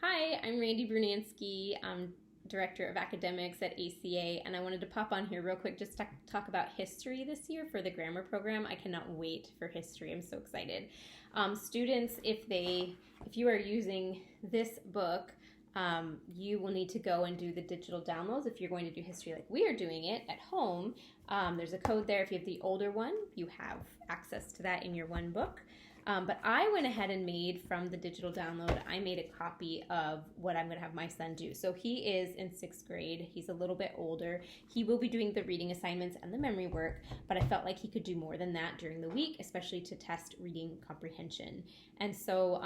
Hi, I'm Randy Brunansky. I'm Director of Academics at ACA, and I wanted to pop on here real quick just to talk about history this year for the grammar program. I cannot wait for history. I'm so excited. Students, if you are using this book, you will need to go and do the digital downloads if you're going to do history like we are doing it at home. There's a code there. If you have the older one, you have access to that in your one book. But I went ahead and made from the digital download, I made a copy of what I'm going to have my son do. So he is in 6th grade. He's a little bit older. He will be doing the reading assignments and the memory work, but I felt like he could do more than that during the week, especially to test reading comprehension. And so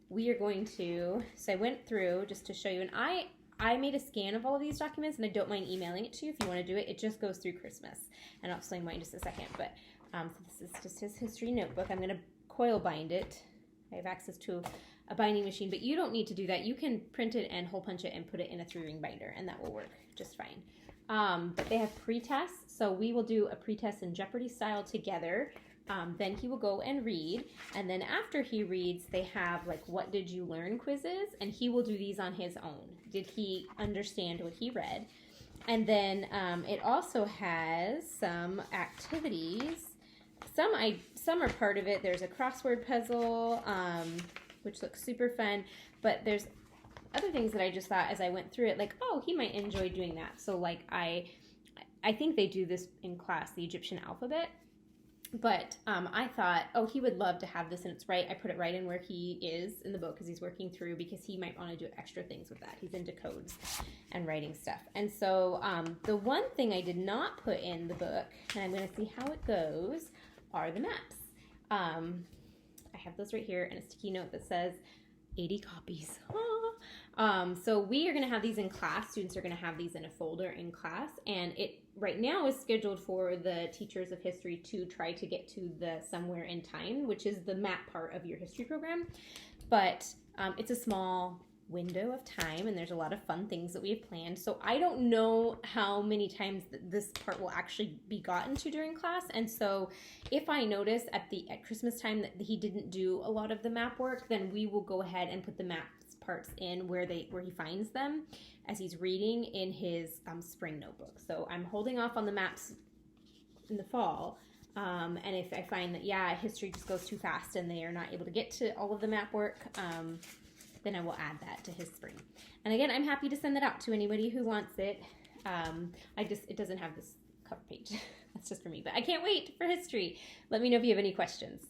we are going to, so I went through just to show you, and I made a scan of all of these documents, and I don't mind emailing it to you if you want to do it. It just goes through Christmas, and I'll explain why in just a second. But so this is just his history notebook. I'm going to coil bind it. I have access to a binding machine, but you don't need to do that. You can print it and hole punch it and put it in a 3-ring binder, and that will work just fine. But they have pre-tests, so we will do a pre-test in Jeopardy style together. Then he will go and read, and then after he reads, they have like what did you learn quizzes, and he will do these on his own. Did he understand what he read? And then it also has some activities. Some are part of it. There's a crossword puzzle, which looks super fun, but there's other things that I just thought as I went through it, like, oh, he might enjoy doing that. So like I think they do this in class, the Egyptian alphabet, but I thought, oh, he would love to have this, and it's right. I put it right in where he is in the book because he's working through, because he might want to do extra things with that. He's into codes and writing stuff. And so the one thing I did not put in the book, and I'm going to see how it goes, are the maps. I have those right here, and a sticky note that says 80 copies. So we are going to have these in class. Students are going to have these in a folder in class, and it right now is scheduled for the teachers of history to try to get to the somewhere in time, which is the map part of your history program. But it's a small window of time, and there's a lot of fun things that we have planned. So I don't know how many times this part will actually be gotten to during class. And so if I notice at Christmas time that he didn't do a lot of the map work, then we will go ahead and put the map parts in where he finds them as he's reading in his spring notebook. So I'm holding off on the maps in the fall. And if I find that, history just goes too fast and they are not able to get to all of the map work, then I will add that to his spring. And again, I'm happy to send that out to anybody who wants it. It doesn't have this cover page. That's just for me, but I can't wait for history. Let me know if you have any questions.